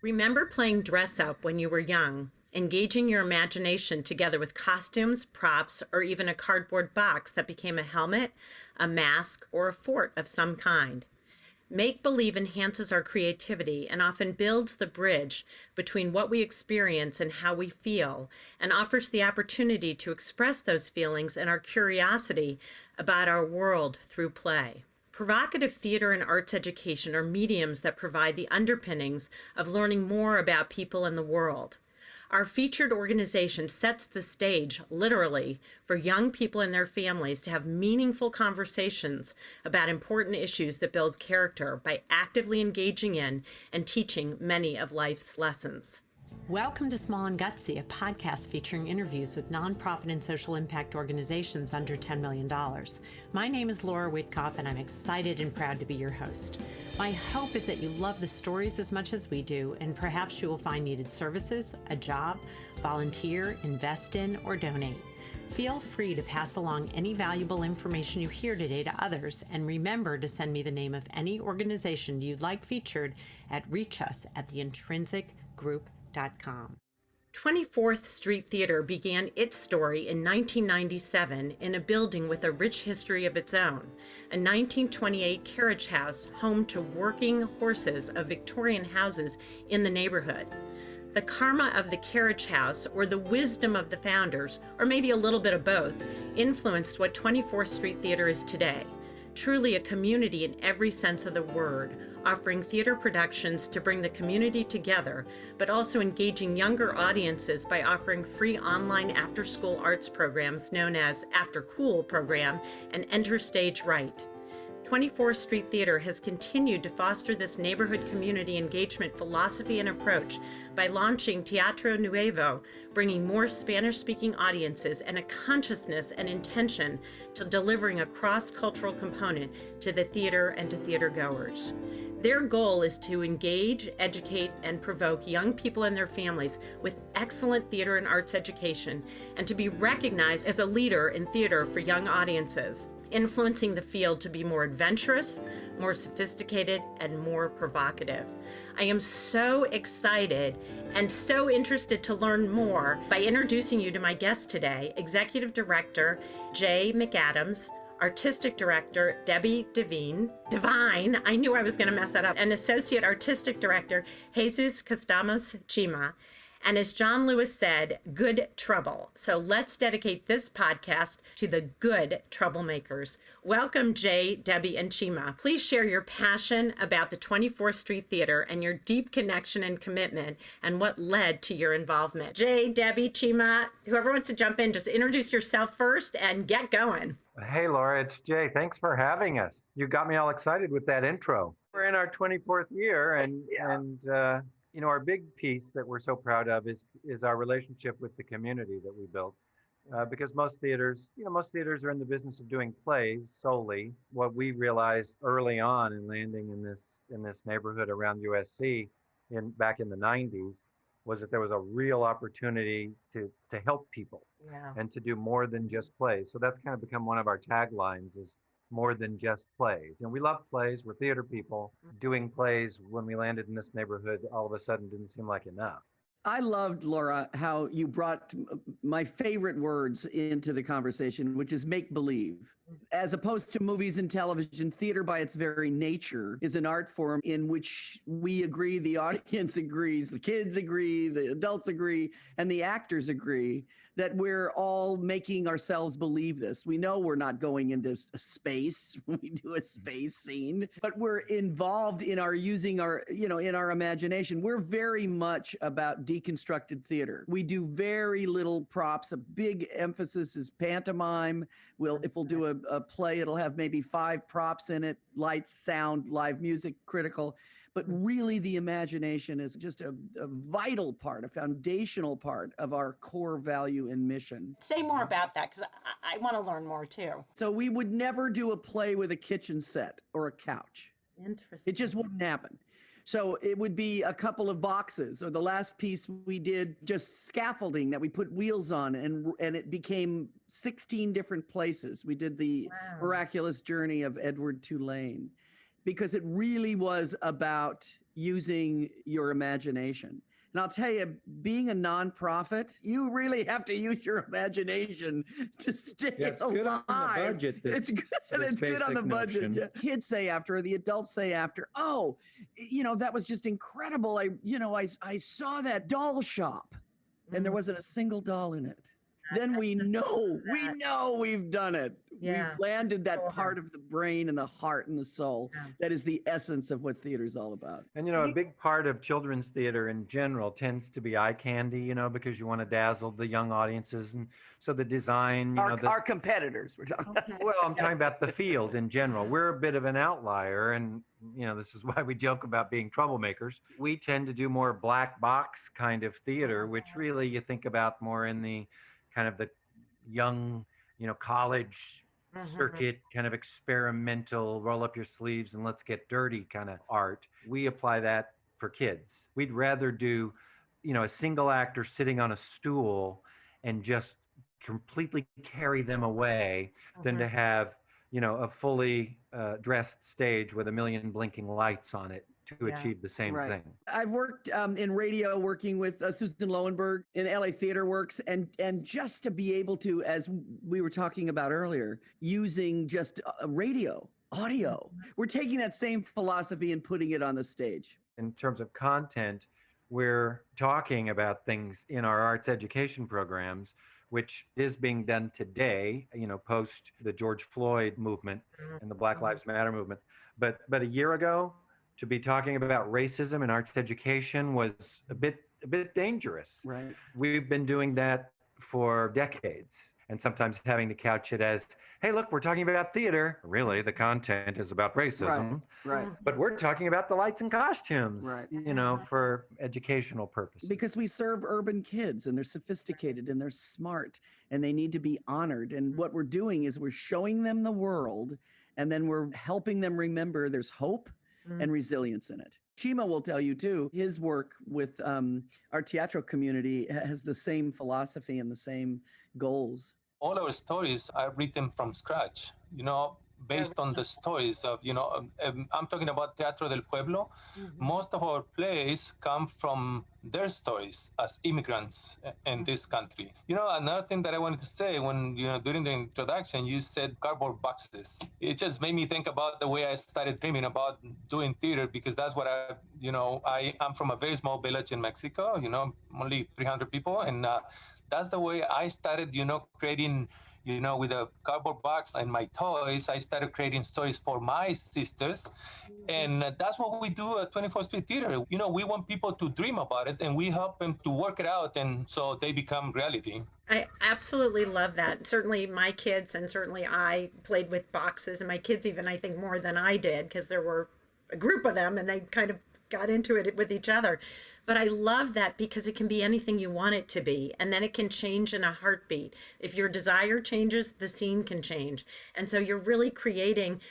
Remember playing dress up when you were young, engaging your imagination together with costumes, props, or even a cardboard box that became a helmet, a mask, or a fort of some kind. Make-believe enhances our creativity and often builds the bridge between what we experience and how we feel, and offers the opportunity to express those feelings and our curiosity about our world through play. Provocative theater and arts education are mediums that provide the underpinnings of learning more about people in the world. Our featured organization sets the stage, literally, for young people and their families to have meaningful conversations about important issues that build character by actively engaging in and teaching many of life's lessons. Welcome to Small and Gutsy, a podcast featuring interviews with nonprofit and social impact organizations under $10 million. My name is Laura Witkoff, and I'm excited and proud to be your host. My hope is that you love the stories as much as we do, and perhaps you will find needed services, a job, volunteer, invest in, or donate. Feel free to pass along any valuable information you hear today to others, and remember to send me the name of any organization you'd like featured at reachus@theintrinsicgroup.com. 24th Street Theater began its story in 1997 in a building with a rich history of its own, a 1928 carriage house home to working horses of Victorian houses in the neighborhood. The karma of the carriage house, or the wisdom of the founders, or maybe a little bit of both, influenced what 24th Street Theater is today. Truly a community in every sense of the word, offering theater productions to bring the community together, but also engaging younger audiences by offering free online after-school arts programs known as After Cool program and Enter Stage Right. 24th Street Theater has continued to foster this neighborhood community engagement philosophy and approach by launching Teatro Nuevo, bringing more Spanish-speaking audiences and a consciousness and intention to delivering a cross-cultural component to the theater and to theater goers. Their goal is to engage, educate, and provoke young people and their families with excellent theater and arts education, and to be recognized as a leader in theater for young audiences, influencing the field to be more adventurous, more sophisticated, and more provocative. I am so excited and so interested to learn more by introducing you to my guest today, Executive Director Jay McAdams, Artistic Director Debbie Divine, I knew I was going to mess that up, and Associate Artistic Director Jesus Costamos Chima. And as John Lewis said, good trouble. So let's dedicate this podcast to the good troublemakers. Welcome, Jay, Debbie, and Chima. Please share your passion about the 24th Street Theater and your deep connection and commitment and what led to your involvement. Jay, Debbie, Chima, whoever wants to jump in, just introduce yourself first and get going. Hey, Laura, it's Jay. Thanks for having us. You got me all excited with that intro. We're in our 24th year, and you know, our big piece that we're so proud of is our relationship with the community that we built. Because most theaters are in the business of doing plays solely. What we realized early on in landing in this neighborhood around USC back in the 90s was that there was a real opportunity to help people and to do more than just plays. So that's kind of become one of our taglines, is more than just plays. You know, we love plays, we're theater people. Doing plays when we landed in this neighborhood all of a sudden didn't seem like enough. I loved, Laura, how you brought my favorite words into the conversation, which is make believe. As opposed to movies and television, theater by its very nature is an art form in which we agree, the audience agrees, the kids agree, the adults agree, and the actors agree that we're all making ourselves believe this. We know we're not going into space when we do a space scene, but we're involved in in our imagination. We're very much about deconstructed theater. We do very little props. A big emphasis is pantomime. If we'll do a play, it'll have maybe 5 props in it: lights, sound, live music, critical. But really, the imagination is just a vital part, a foundational part of our core value and mission. Say more about that, because I want to learn more too. So we would never do a play with a kitchen set or a couch. Interesting. It just wouldn't happen. So it would be a couple of boxes, or the last piece we did just scaffolding that we put wheels on, and it became 16 different places. We did the miraculous journey of Edward Tulane, because it really was about using your imagination. And I'll tell you, being a nonprofit, you really have to use your imagination to stay Yeah, it's alive. good on the budget. It's good. This It's good on the basic budget. notion. Yeah. Kids say after, or the adults say after, oh, that was just incredible. I saw that doll shop, and there wasn't a single doll in it. Then we know we've done it. Yeah. We've landed that Sure. part of the brain and the heart and the soul. Yeah. That is the essence of what theater is all about. And, a big part of children's theater in general tends to be eye candy, because you want to dazzle the young audiences. And so the design, Our competitors, we're talking about. well, I'm talking about the field in general. We're a bit of an outlier. And, this is why we joke about being troublemakers. We tend to do more black box kind of theater, which really you think about more in the kind of the young, college circuit, kind of experimental, roll up your sleeves and let's get dirty kind of art. We apply that for kids. We'd rather do, a single actor sitting on a stool and just completely carry them away than to have, a fully dressed stage with a million blinking lights on it to achieve the same thing. I've worked in radio, working with Susan Lowenberg in LA Theater Works, and just to be able to, as we were talking about earlier, using just radio, audio, we're taking that same philosophy and putting it on the stage. In terms of content, we're talking about things in our arts education programs, which is being done today, post the George Floyd movement and the Black Lives Matter movement. But a year ago, to be talking about racism in arts education was a bit dangerous. Right. We've been doing that for decades, and sometimes having to couch it as, hey, look, we're talking about theater. Really, the content is about racism. Right. But we're talking about the lights and costumes, for educational purposes. Because we serve urban kids, and they're sophisticated and they're smart and they need to be honored. And what we're doing is we're showing them the world, and then we're helping them remember there's hope and resilience in it. Chima will tell you too, his work with our teatro community has the same philosophy and the same goals. All our stories are written from scratch, based on the stories of, I'm talking about Teatro del Pueblo. Most of our plays come from their stories as immigrants in this country. Another thing that I wanted to say when, during the introduction, you said cardboard boxes. It just made me think about the way I started dreaming about doing theater, because that's what I'm from a very small village in Mexico, only 300 people. And that's the way I started, creating, with a cardboard box and my toys, I started creating stories for my sisters. And that's what we do at 24th Street Theater. We want people to dream about it, and we help them to work it out, and so they become reality. I absolutely love that. Certainly my kids, and certainly I played with boxes, and my kids even, I think, more than I did, because there were a group of them and they kind of got into it with each other. But I love that because it can be anything you want it to be. And then it can change in a heartbeat. If your desire changes, the scene can change. And so you're really creating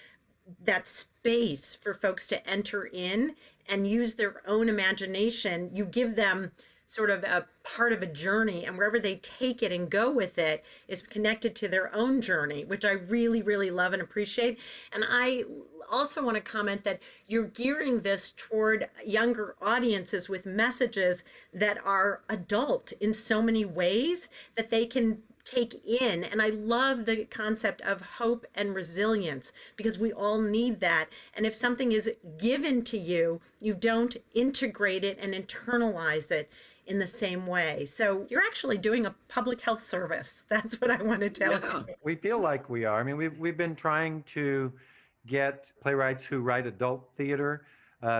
that space for folks to enter in and use their own imagination. You give them sort of a part of a journey, and wherever they take it and go with it is connected to their own journey, which I really, really love and appreciate. And I also want to comment that you're gearing this toward younger audiences with messages that are adult in so many ways that they can take in. And I love the concept of hope and resilience, because we all need that. And if something is given to you, you don't integrate it and internalize it in the same way. So you're actually doing a public health service. That's what I want to tell you. We feel like we are. I mean, we've been trying to get playwrights who write adult theater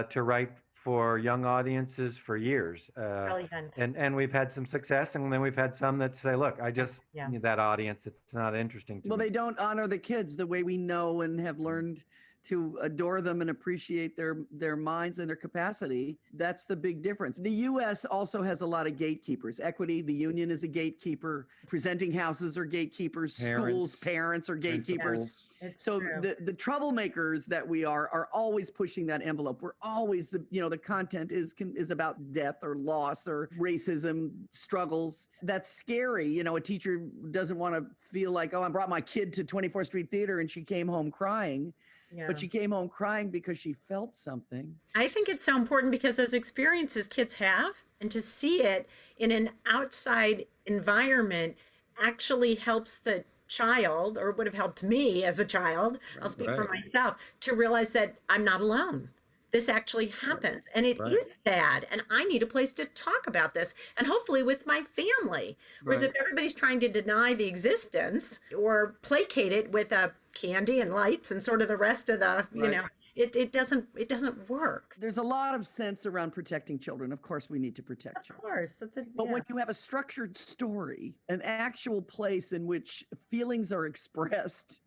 to write for young audiences for years. And we've had some success, and then we've had some that say, look, I just need that audience. It's not interesting to me. Well, they don't honor the kids the way we know and have learned to adore them and appreciate their minds and their capacity. That's the big difference. The U.S. also has a lot of gatekeepers. Equity, the union is a gatekeeper. Presenting houses are gatekeepers. Schools, parents are gatekeepers. So the troublemakers that we are always pushing that envelope. We're always the content is about death or loss or racism struggles. That's scary. A teacher doesn't want to feel like, oh, I brought my kid to 24th Street Theater and she came home crying. Yeah. but she came home crying because she felt something. I think it's so important because those experiences kids have, and to see it in an outside environment actually helps the child, or would have helped me as a child. I'll speak for Right. myself, to realize that I'm not alone. This actually happens, and it is sad, and I need a place to talk about this, and hopefully with my family. Whereas if everybody's trying to deny the existence or placate it with a candy and lights and sort of the rest of the, you know, it doesn't work. There's a lot of sense around protecting children. Of course, we need to protect Of children. course, that's a But when you have a structured story, an actual place in which feelings are expressed,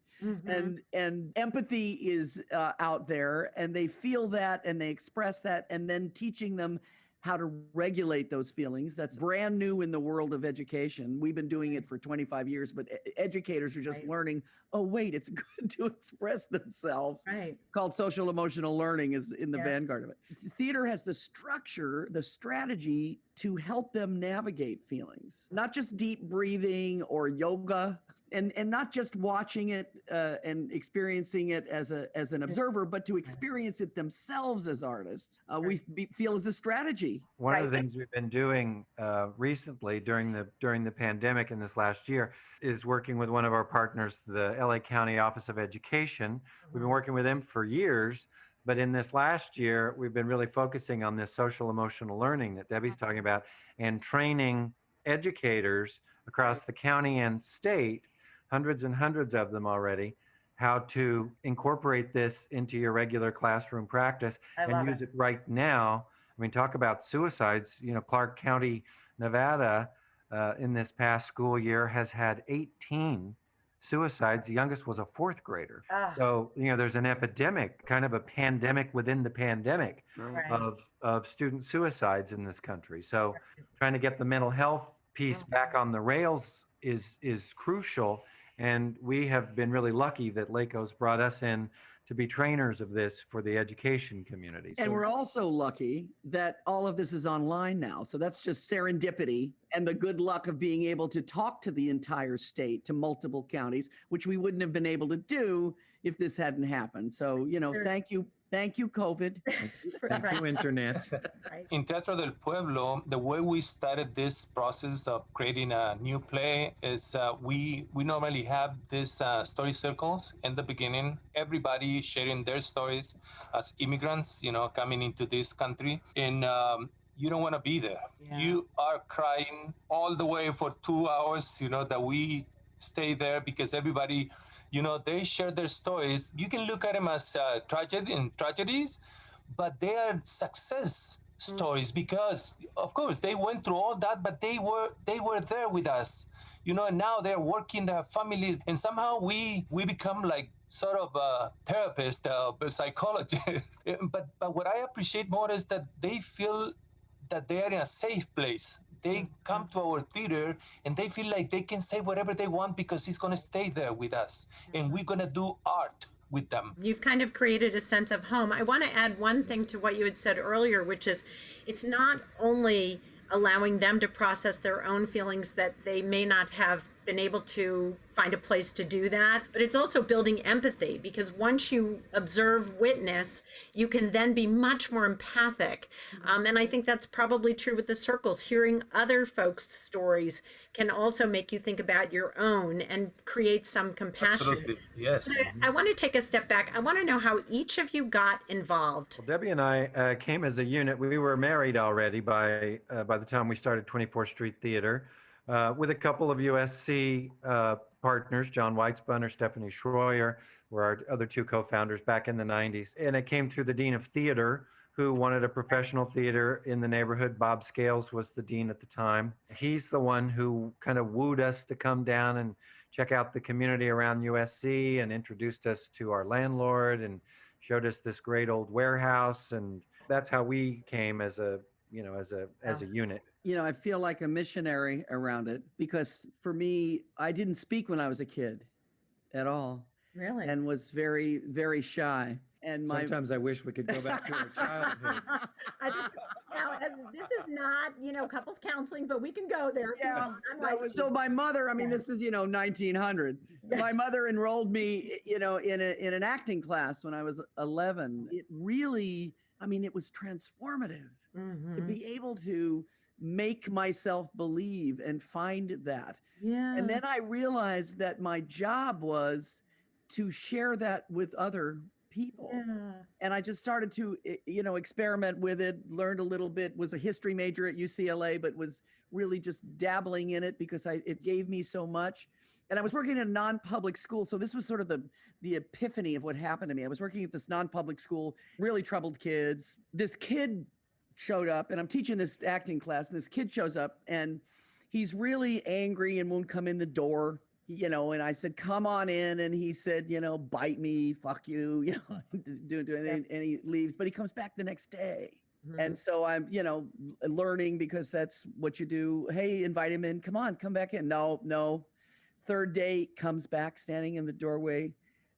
and empathy is out there, and they feel that and they express that, and then teaching them how to regulate those feelings. That's brand new in the world of education. We've been doing it for 25 years, but educators are just learning, oh, wait, it's good to express themselves. Right. Called social emotional learning is in the vanguard of it. Theater has the structure, the strategy to help them navigate feelings, not just deep breathing or yoga. And not just watching it and experiencing it as an observer, but to experience it themselves as artists, we feel is a strategy. One of the things we've been doing recently during the pandemic in this last year is working with one of our partners, the LA County Office of Education. We've been working with them for years, but in this last year, we've been really focusing on this social emotional learning that Debbie's talking about, and training educators across the county and state, hundreds and hundreds of them already, how to incorporate this into your regular classroom practice and use it right now. I mean, talk about suicides. You know, Clark County, Nevada, in this past school year has had 18 suicides. The youngest was a fourth grader. So, you know, there's an epidemic, kind of a pandemic within the pandemic of student suicides in this country. So trying to get the mental health piece back on the rails is crucial. And we have been really lucky that LACO's brought us in to be trainers of this for the education community. And we're also lucky that all of this is online now. So that's just serendipity and the good luck of being able to talk to the entire state, to multiple counties, which we wouldn't have been able to do if this hadn't happened. So, you know, thank you. Thank you, COVID. Thank you, Internet. In Teatro del Pueblo, the way we started this process of creating a new play is we normally have these story circles in the beginning, everybody sharing their stories as immigrants, you know, coming into this country. And you don't want to be there. You are crying all the way for 2 hours, you know, that we stay there because everybody, you know, they share their stories. You can look at them as tragedies, but they are success stories because, of course, they went through all that, but they were there with us, you know. And now they're working their families, and somehow we become like sort of a therapist, a psychologist. but what I appreciate more is that they feel that they are in a safe place. They come to our theater and they feel like they can say whatever they want because he's going to stay there with us and we're going to do art with them. You've kind of created a sense of home. I want to add one thing to what you had said earlier, which is it's not only allowing them to process their own feelings that they may not have been able to find a place to do that, but it's also building empathy, because once you observe, witness, you can then be much more empathic. And I think that's probably true with the circles. Hearing other folks' stories can also make you think about your own and create some compassion. Absolutely, yes. I want to take a step back. I want to know how each of you got involved. Well, Debbie and I came as a unit. We were married already by the time we started 24th Street Theater, with a couple of USC partners, John Weitzbunner, Stephanie Schroyer, were our other two co-founders back in the 90s. And it came through the Dean of Theater, who wanted a professional theater in the neighborhood. Bob Scales was the dean at the time. He's the one who kind of wooed us to come down and check out the community around USC and introduced us to our landlord and showed us this great old warehouse. And that's how we came as a unit. You know, I feel like a missionary around it because for me, I didn't speak when I was a kid at all. Really? And was very, very shy. And Sometimes I wish we could go back to our childhood. this is not, couples counseling, but we can go there. If you Yeah. want. I'm licensed. So my mother, I mean, Yeah. this is, 1900. My mother enrolled me, in an acting class when I was 11. It really, it was transformative to be able to make myself believe and find that. Yeah. And then I realized that my job was to share that with other people. Yeah. And I just started to, experiment with it, learned a little bit, was a history major at UCLA, but was really just dabbling in it because it gave me so much. And I was working in a non-public school. So this was sort of the epiphany of what happened to me. I was working at this non-public school, really troubled kids. This kid showed up, and I'm teaching this acting class, and this kid shows up, and he's really angry and won't come in the door. And I said, come on in. And he said, bite me, fuck you, and he leaves, but he comes back the next day. Mm-hmm. And so I'm, learning because that's what you do. Hey, invite him in. Come on, come back in. No. Third day, comes back standing in the doorway,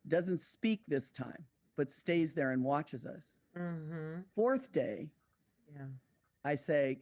doesn't speak this time, but stays there and watches us. Mm-hmm. Fourth day, I say,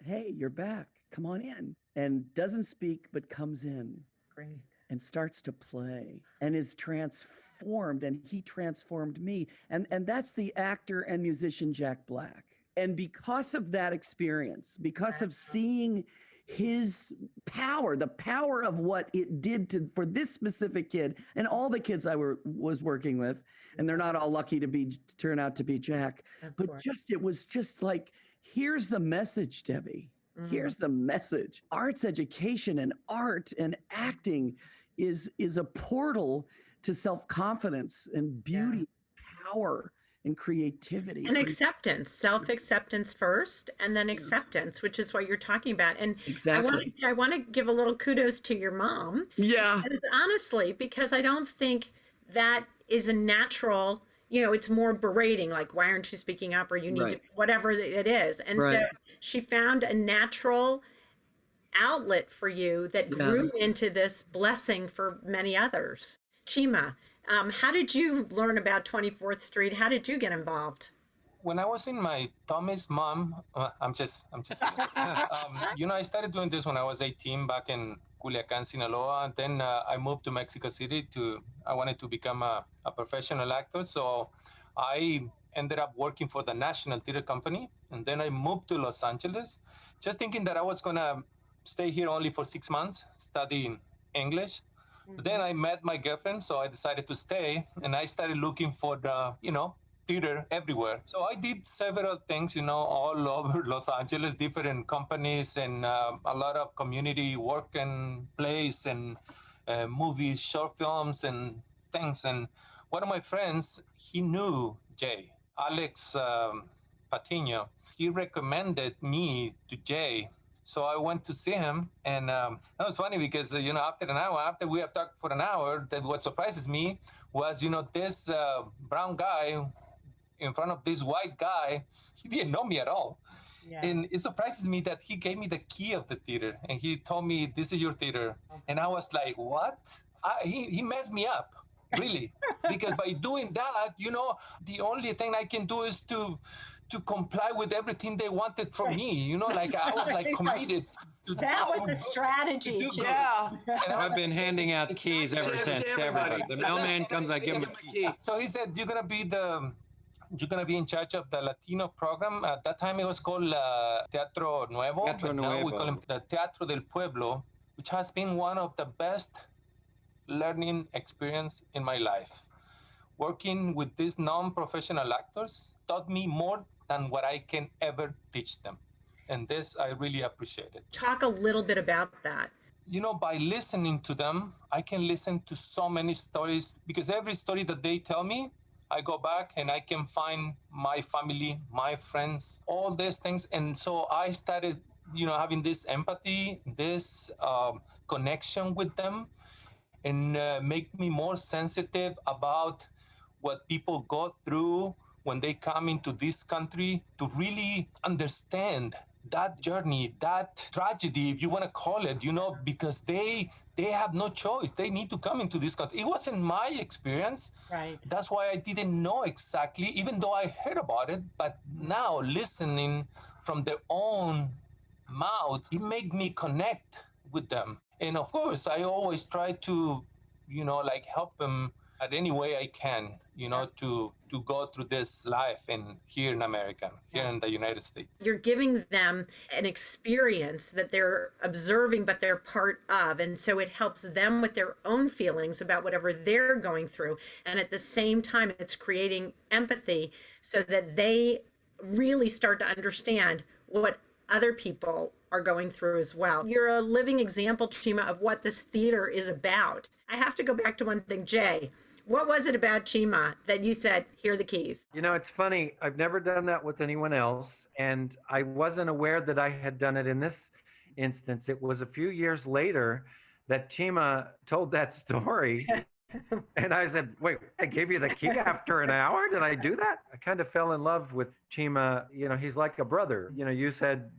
hey, you're back. Come on in. And doesn't speak, but comes in. Great. And starts to play and is transformed, and he transformed me. And that's the actor and musician Jack Black. And because of that experience, because of seeing his power, the power of what it did for this specific kid and all the kids I was working with, and they're not all lucky to turn out to be Jack, but it was just like, here's the message, Debbie. Here's the message. Arts education and art and acting is a portal to self-confidence and beauty, power and creativity. And acceptance, self-acceptance first, and then acceptance, which is what you're talking about. And exactly. I want to give a little kudos to your mom. Yeah. And honestly, because I don't think that is a natural, it's more berating, like, why aren't you speaking up, or you need to, whatever it is. And so she found a natural outlet for you that grew into this blessing for many others. Chima, how did you learn about 24th Street? How did you get involved? When I was in my Tommy's mom, I'm just kidding. I started doing this when I was 18 back in Culiacan, Sinaloa. And then I moved to Mexico City I wanted to become a professional actor. So I ended up working for the National Theater Company. And then I moved to Los Angeles, just thinking that I was going to stay here only for 6 months, studying English. Mm-hmm. But then I met my girlfriend, so I decided to stay. And I started looking for the, theater everywhere. So I did several things, all over Los Angeles, different companies, and a lot of community work and plays and movies, short films and things. And one of my friends, he knew Jay, Alex Patino. He recommended me to Jay. So I went to see him, and that was funny because, after we have talked for an hour, that what surprises me was, this brown guy in front of this white guy, he didn't know me at all. Yeah. And it surprises me that he gave me the key of the theater, and he told me, this is your theater. Okay. And I was like, what? He messed me up, really. Because by doing that, the only thing I can do is to comply with everything they wanted from me. I was committed. That was the strategy. Yeah. I've been handing out keys ever since to everybody. The mailman comes, I give him a key. So he said, you're gonna be in charge of the Latino program. At that time, it was called Teatro Nuevo. Now we call it the Teatro del Pueblo, which has been one of the best learning experience in my life. Working with these non-professional actors taught me more than what I can ever teach them. And this, I really appreciate it. Talk a little bit about that. By listening to them, I can listen to so many stories, because every story that they tell me, I go back and I can find my family, my friends, all these things. And so I started, having this empathy, this connection with them, and make me more sensitive about what people go through when they come into this country, to really understand that journey, that tragedy, if you want to call it, because they have no choice. They need to come into this country. It wasn't my experience. Right. That's why I didn't know exactly, even though I heard about it. But now, listening from their own mouth, it made me connect with them. And of course, I always try to, like help them at any way I can, to go through this life here in America, here in the United States. You're giving them an experience that they're observing, but they're part of. And so it helps them with their own feelings about whatever they're going through. And at the same time, it's creating empathy so that they really start to understand what other people are going through as well. You're a living example, Chima, of what this theater is about. I have to go back to one thing, Jay. What was it about Chima that you said, here are the keys? It's funny. I've never done that with anyone else. And I wasn't aware that I had done it in this instance. It was a few years later that Chima told that story. And I said, wait, I gave you the key after an hour? Did I do that? I kind of fell in love with Chima. He's like a brother. You said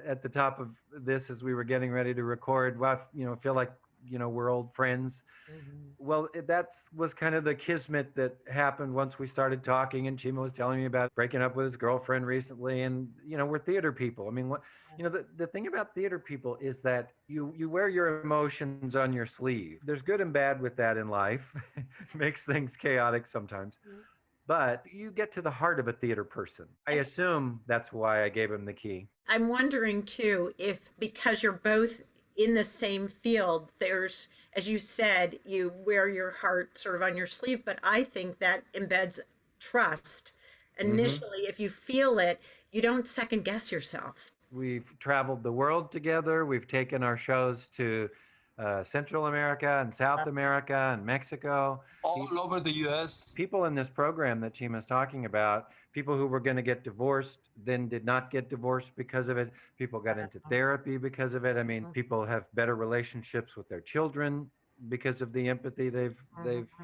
at the top of this as we were getting ready to record, well, I feel like we're old friends. Well, that was kind of the kismet that happened once we started talking, and Chima was telling me about breaking up with his girlfriend recently. And, we're theater people. I mean, the thing about theater people is that you wear your emotions on your sleeve. There's good and bad with that in life. Makes things chaotic sometimes. But you get to the heart of a theater person. I assume that's why I gave him the key. I'm wondering too, if because you're both in the same field, there's, as you said, you wear your heart sort of on your sleeve, but I think that embeds trust. Initially, if you feel it, you don't second guess yourself. We've traveled the world together. We've taken our shows to Central America and South America and Mexico. All over the U.S. People in this program that Chima's talking about, people who were going to get divorced, then did not get divorced because of it. People got into therapy because of it. I mean, people have better relationships with their children because of the empathy they've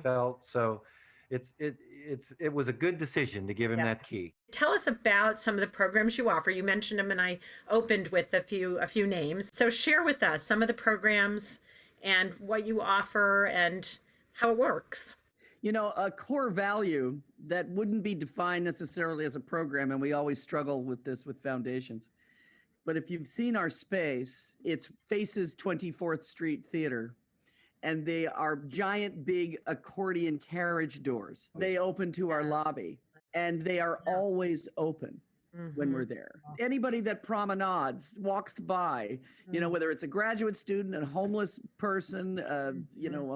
felt. So it was a good decision to give him that key. Tell us about some of the programs you offer. You mentioned them, and I opened with a few names. So share with us some of the programs and what you offer and how it works. A core value that wouldn't be defined necessarily as a program, and we always struggle with this with foundations. But if you've seen our space, it's faces 24th Street Theater. And they are giant, big accordion carriage doors. They open to our lobby, and they are always open when we're there. Anybody that promenades, walks by, whether it's a graduate student, a homeless person, a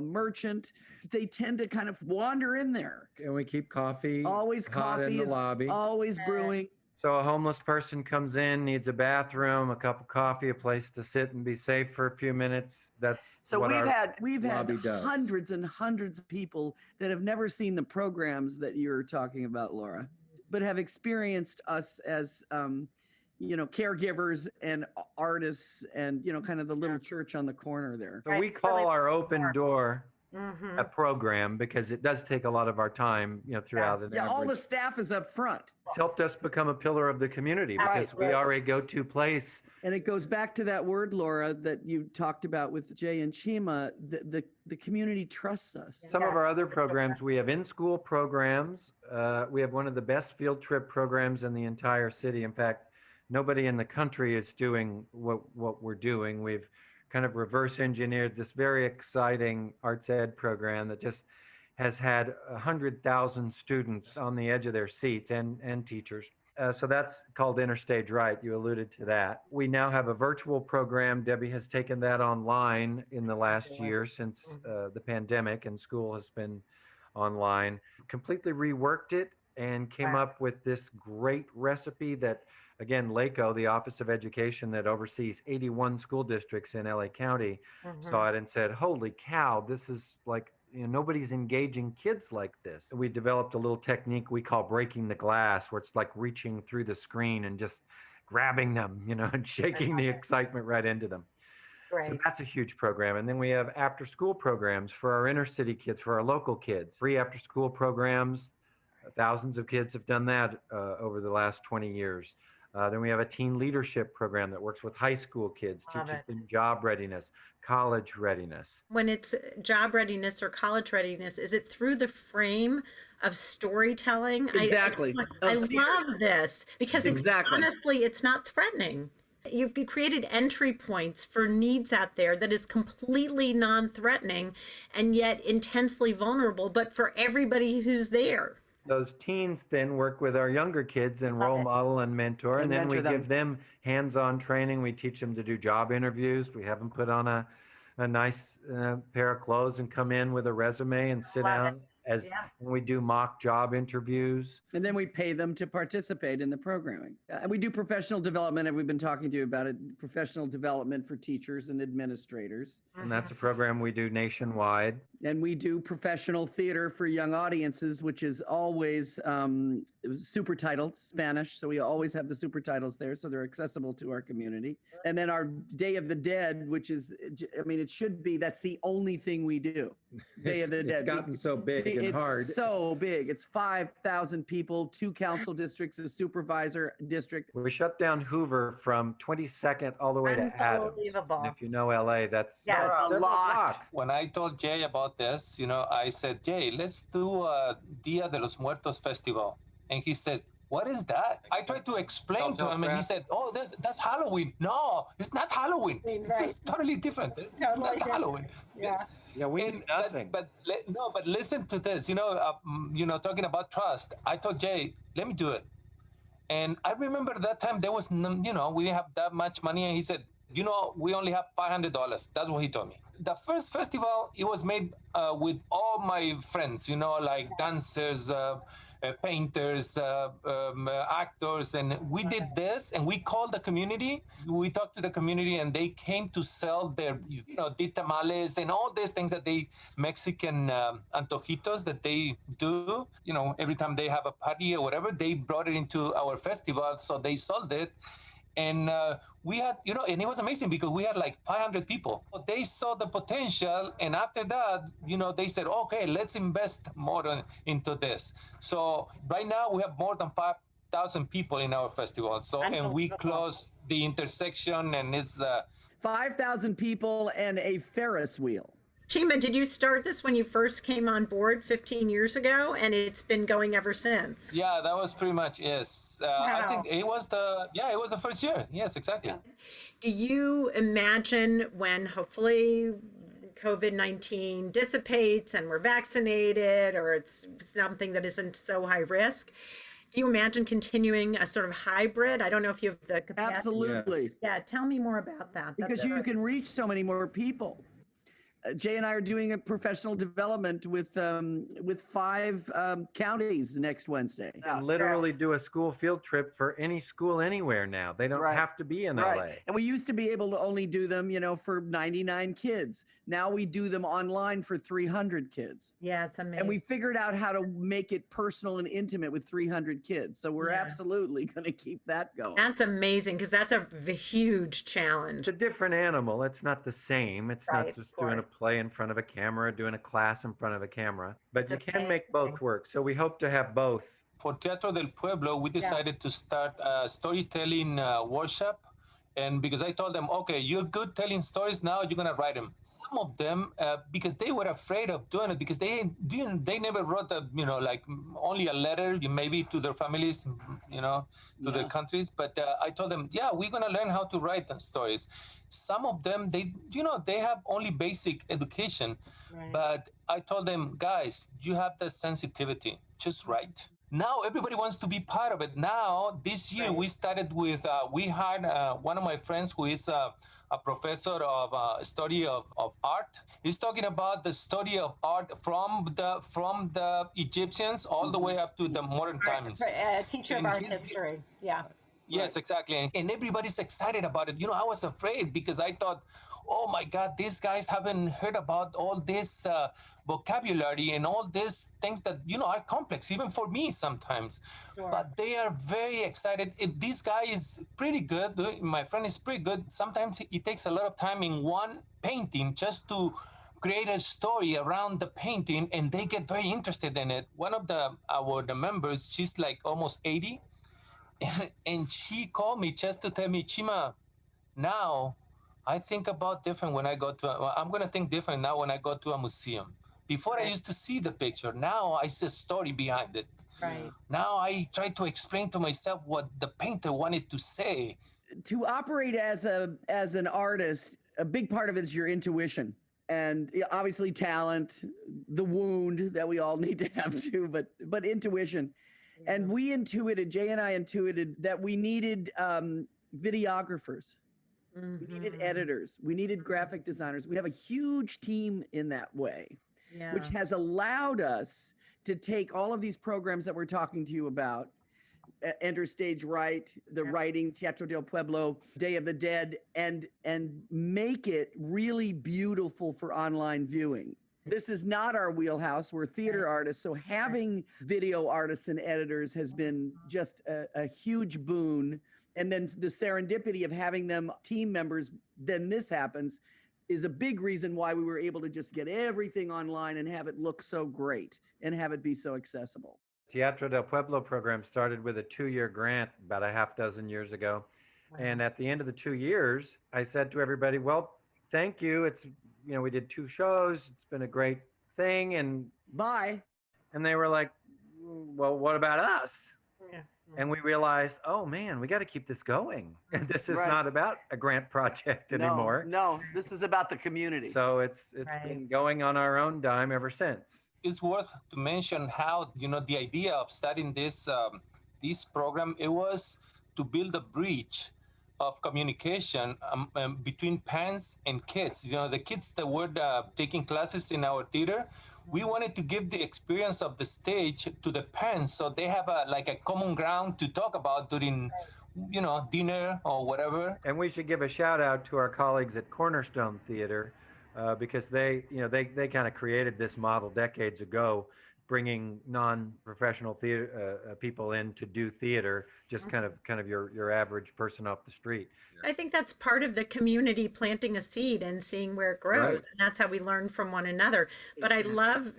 merchant, they tend to kind of wander in there. And we keep coffee Always hot coffee in the is lobby. always brewing. So a homeless person comes in, needs a bathroom, a cup of coffee, a place to sit and be safe for a few minutes. That's So what we've had lobby does. hundreds and hundreds of people that have never seen the programs that you're talking about, Laura, but have experienced us as caregivers and artists and kind of the little church on the corner there. So we call our open door a program because it does take a lot of our time, throughout an all the average. staff is up front. It's helped us become a pillar of the community because we are a go-to place. And it goes back to that word, Laura, that you talked about with Jay and Chima. The community trusts us. Some of our other programs, we have in-school programs. We have one of the best field trip programs in the entire city. In fact, nobody in the country is doing what we're doing. We've kind of reverse engineered this very exciting arts ed program that just has had 100,000 students on the edge of their seats and teachers. So that's called Interstage Right. You alluded to that. We now have a virtual program. Debbie has taken that online in the last year since the pandemic, and school has been online. Completely reworked it and came up with this great recipe that, again, LACO, the Office of Education that oversees 81 school districts in LA County, saw it and said, holy cow, this is like, nobody's engaging kids like this. We developed a little technique we call breaking the glass, where it's like reaching through the screen and just grabbing them, and shaking the excitement right into them. Right. So that's a huge program. And then we have after school programs for our inner city kids, for our local kids, free after school programs. Thousands of kids have done that over the last 20 years. Then we have a teen leadership program that works with high school kids, teaches them job readiness, college readiness. When it's job readiness or college readiness, is it through the frame of storytelling. Exactly. I Of theater. love this because Exactly. honestly, it's not threatening. You've created entry points for needs out there that is completely non-threatening and yet intensely vulnerable, but for everybody who's there. Those teens then work with our younger kids and role model and mentor, and then we mentor them. give them hands-on training. We teach them to do job interviews. We have them put on a nice pair of clothes and come in with a resume and sit down as and we do mock job interviews. And then we pay them to participate in the programming. We do professional development, and we've been talking to you about it, professional development for teachers and administrators. And that's a program we do nationwide. And we do professional theater for young audiences, which is always super titled Spanish. So we always have the super titles there, so they're accessible to our community. And then our Day of the Dead, which is, I mean, it should be, that's the only thing we do. Day of the Dead. It's gotten so big and hard. It's so big. It's 5,000 people, 2 council districts, a supervisor district. We shut down Hoover from 22nd all the way to Adams. Unbelievable. And if you know LA, that's Yeah, a several lot. blocks. When I told Jay about this, you know, I said, Jay, let's do a Dia de los Muertos festival. And he said, what is that? I tried to explain to him, and he said, oh, that's Halloween. No, it's not Halloween. Right. It's just totally different. It's Totally not different. Halloween. Yeah. It's- Yeah, we and- do nothing. But listen to this. You know, talking about trust. I told Jay, let me do it. And I remember that time there was, you know, we didn't have that much money, and he said, you know, we only have $500. That's what he told me. The first festival, it was made with all my friends, you know, like dancers, painters, actors, and we did this, and we called the community. We talked to the community, and they came to sell their, you know, the tamales and all these things that they Mexican antojitos that they do. You know, every time they have a party or whatever, they brought it into our festival, so they sold it. And we had, you know, and it was amazing because we had like 500 people. They saw the potential, and after that, you know, they said, okay, let's invest more into this. So right now we have more than 5,000 people in our festival. So, and we closed the intersection, and it's 5,000 people and a Ferris wheel. Chima, did you start this when you first came on board 15 years ago, and it's been going ever since? yeah, that was pretty much yes. I think it was the first year. Yes, exactly. Do you imagine when hopefully COVID-19 dissipates and we're vaccinated, or it's something that isn't so high risk? Do you imagine continuing a sort of hybrid? I don't know if you have the capacity. Absolutely. Yeah, tell me more about that. Because you can reach so many more people. Jay and I are doing a professional development with 5 counties next Wednesday. You can literally do a school field trip for any school anywhere now. They don't Right. have to be in LA. And we used to be able to only do them, you know, for 99 kids. Now we do them online for 300 kids. Yeah, it's amazing. And we figured out how to make it personal and intimate with 300 kids. So we're Yeah. absolutely going to keep that going. That's amazing, because that's a huge challenge. It's a different animal. It's not the same. It's Right, not of just doing a course. play in front of a camera, doing a class in front of a camera. But you It's can make both amazing. work. So we hope to have both. For Teatro del Pueblo, we decided to start a storytelling workshop. And because I told them, okay, you're good telling stories, now you're gonna write them. Some of them, because they were afraid of doing it, because they never wrote like only a letter, maybe to their families, to their countries. But I told them, yeah, we're gonna learn how to write the stories. Some of them, they have only basic education, but I told them, guys, you have the sensitivity, just write. Now everybody wants to be part of it. Now, this year we started with, we hired one of my friends who is a professor of study of art. He's talking about the study of art from the Egyptians all the way up to the modern times. Teacher of And art he's- history. Yeah. Yes, exactly. And everybody's excited about it. I was afraid because I thought, oh my God, these guys haven't heard about all this vocabulary and all these things that, are complex, even for me sometimes. Sure. But they are very excited. If this guy is pretty good, my friend is pretty good, sometimes it takes a lot of time in one painting just to create a story around the painting, and they get very interested in it. One of the members, she's like almost 80, and she called me just to tell me, Chima, now I think about different when I go to, I'm going to think different now when I go to a museum. Before I used to see the picture. Now I see a story behind it. Right. Now I try to explain to myself what the painter wanted to say. To operate as an artist, a big part of it is your intuition and obviously talent, the wound that we all need to have too, but intuition. Yeah. And we intuited, Jay and I intuited that we needed videographers. We needed editors. We needed graphic designers. We have a huge team in that way, which has allowed us to take all of these programs that we're talking to you about, Enter Stage Right, the writing, Teatro del Pueblo, Day of the Dead, and make it really beautiful for online viewing. This is not our wheelhouse. We're theater artists, so having video artists and editors has been just a huge boon. And then the serendipity of having them team members, then this happens, is a big reason why we were able to just get everything online and have it look so great and have it be so accessible. Teatro del Pueblo program started with a 2-year grant about a half dozen years ago. And at the end of the 2 years, I said to everybody, well, thank you. It's, we did 2 shows. It's been a great thing. And bye. And they were like, well, what about us? Yeah. And we realized, oh man, we got to keep this going. This is not about a grant project anymore. No, this is about the community. So it's been going on our own dime ever since. It's worth to mention how, the idea of starting this program, it was to build a bridge of communication between parents and kids. The kids that were taking classes in our theater, we wanted to give the experience of the stage to the parents, so they have a common ground to talk about during, dinner or whatever. And we should give a shout out to our colleagues at Cornerstone Theater, because they kind of created this model decades ago, bringing non-professional theater people in to do theater, just kind of your average person off the street. I think that's part of the community planting a seed and seeing where it grows. Right. And that's how we learn from one another. But I love,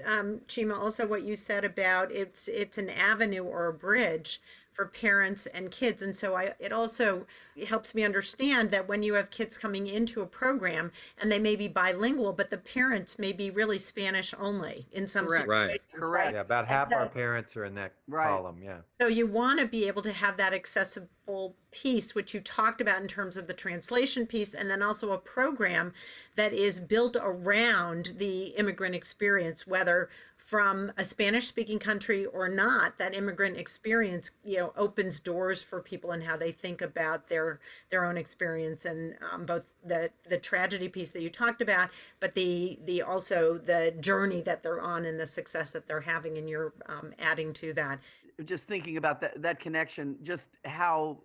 Chima, also what you said about it's an avenue or a bridge for parents and kids. And so it also helps me understand that when you have kids coming into a program and they may be bilingual, but the parents may be really Spanish only in some situations. Correct. Yeah, about half our parents are in that column. Yeah. So you want to be able to have that accessible piece, which you talked about in terms of the translation piece, and then also a program that is built around the immigrant experience, whether from a Spanish-speaking country or not. That immigrant experience, opens doors for people and how they think about their own experience, and both the tragedy piece that you talked about, but the also the journey that they're on and the success that they're having, and you're adding to that. Just thinking about that connection, just how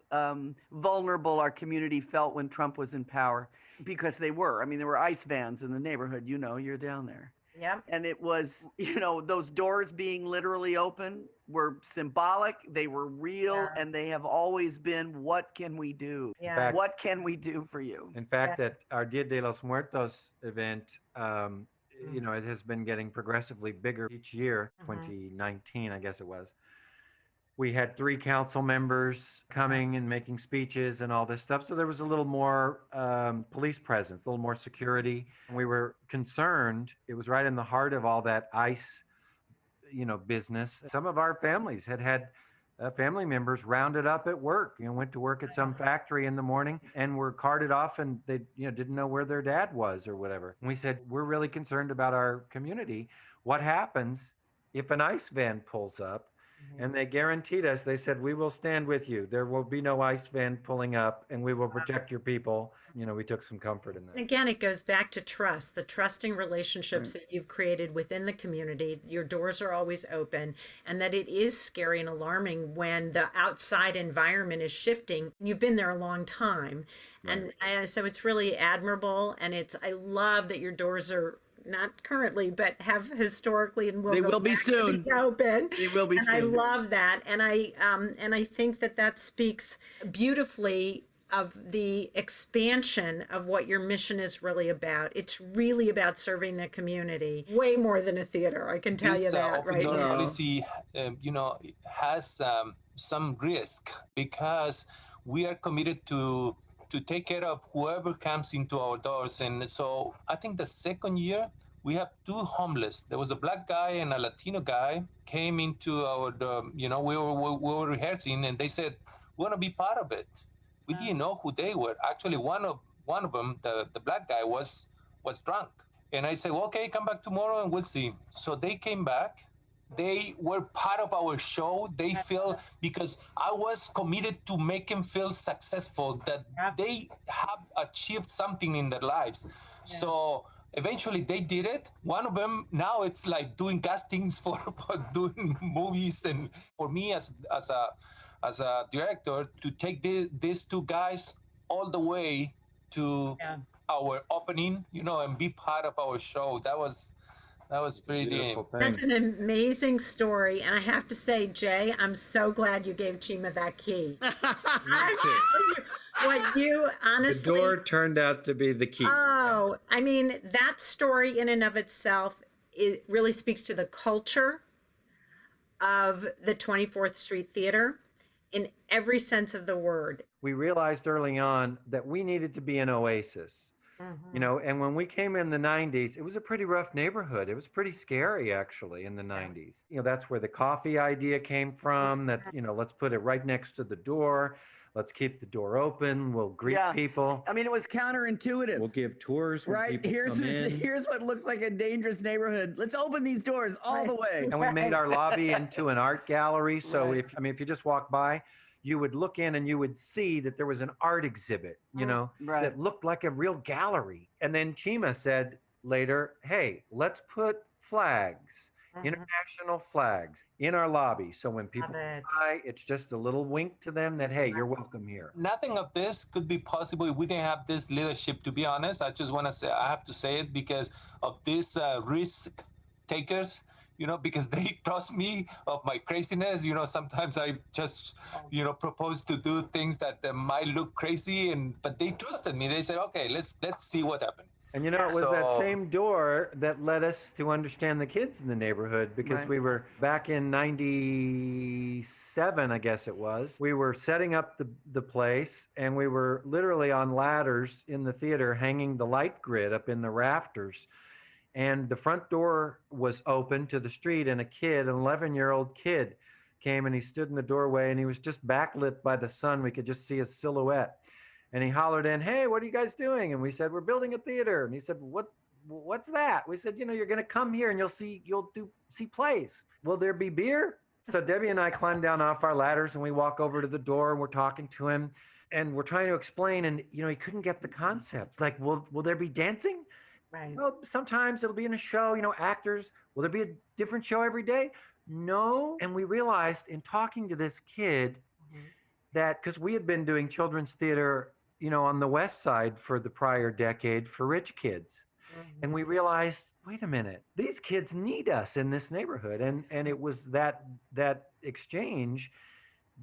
vulnerable our community felt when Trump was in power, because they were. I mean, there were ICE vans in the neighborhood. You're down there. Yeah. And it was, those doors being literally open were symbolic. They were real, and they have always been. What can we do? Yeah. Fact, what can we do for you? In fact, at our Dia de los Muertos event, it has been getting progressively bigger each year. 2019, I guess it was. We had 3 council members coming and making speeches and all this stuff. So there was a little more police presence, a little more security. We were concerned. It was right in the heart of all that ICE, business. Some of our families had family members rounded up at work, went to work at some factory in the morning and were carted off, and they, didn't know where their dad was or whatever. And we said, we're really concerned about our community. What happens if an ICE van pulls up? And they guaranteed us, they said, we will stand with you. There will be no ICE van pulling up, and we will protect your people. We took some comfort in that. Again, it goes back to trust, the trusting relationships that you've created within the community. Your doors are always open, and that it is scary and alarming when the outside environment is shifting. You've been there a long time. And so it's really admirable. And I love that your doors are not currently, but have historically and will be soon open. They will be and soon. I love that, and I think that speaks beautifully of the expansion of what your mission is really about. It's really about serving the community, way more than a theater. I can tell you that open right door now. policy, has some risk, because we are committed to take care of whoever comes into our doors. And so I think the second year we have two homeless. There was a black guy and a Latino guy came into we were rehearsing, and they said, "We want to be part of it." We didn't know who they were. Actually, one of them, the black guy, was drunk, and I said, well, "Okay, come back tomorrow and we'll see." So they came back. They were part of our show. They feel, because I was committed to make them feel successful, that they have achieved something in their lives. So eventually they did it. One of them now it's like doing castings for doing movies, and for me as a director to take these two guys all the way to our opening, and be part of our show. That was pretty Beautiful That's thing. an amazing story. And I have to say, Jay, I'm so glad you gave Chima that key. What you The honestly. door turned out to be the key. Oh, I mean, that story in and of itself, it really speaks to the culture of the 24th Street Theater in every sense of the word. We realized early on that we needed to be an oasis. And when we came in the 90s, it was a pretty rough neighborhood. It was pretty scary, actually, in the 90s. That's where the coffee idea came from, that, let's put it right next to the door. Let's keep the door open. We'll greet people. I mean, it was counterintuitive. We'll give tours when Right? people Here's come in. here's what looks like a dangerous neighborhood. Let's open these doors all the way. And we made our lobby into an art gallery. So if you just walk by, you would look in and you would see that there was an art exhibit, that looked like a real gallery. And then Chima said later, hey, let's put flags, international flags, in our lobby. So when people come by, it's just a little wink to them that, hey, you're welcome here. Nothing of this could be possible if we didn't have this leadership, to be honest. I have to say it because of these risk takers, because they trust me of my craziness. Sometimes I just, propose to do things that might look crazy, but they trusted me. They said, okay, let's see what happens. And it was that same door that led us to understand the kids in the neighborhood, because we were back in 97, I guess it was. We were setting up the place, and we were literally on ladders in the theater hanging the light grid up in the rafters. And the front door was open to the street, and an 11-year-old kid came, and he stood in the doorway, and he was just backlit by the sun. We could just see his silhouette. And he hollered in, hey, what are you guys doing? And we said, we're building a theater. And he said, what's that? We said, you're going to come here and you'll see plays. Will there be beer? So Debbie and I climb down off our ladders, and we walk over to the door, and we're talking to him, and we're trying to explain. And, he couldn't get the concept. Like, will there be dancing? Right. Well, sometimes it'll be in a show, actors. Will there be a different show every day? No. And we realized in talking to this kid that, because we had been doing children's theater, on the West Side for the prior decade for rich kids. And we realized, wait a minute, these kids need us in this neighborhood. And it was that exchange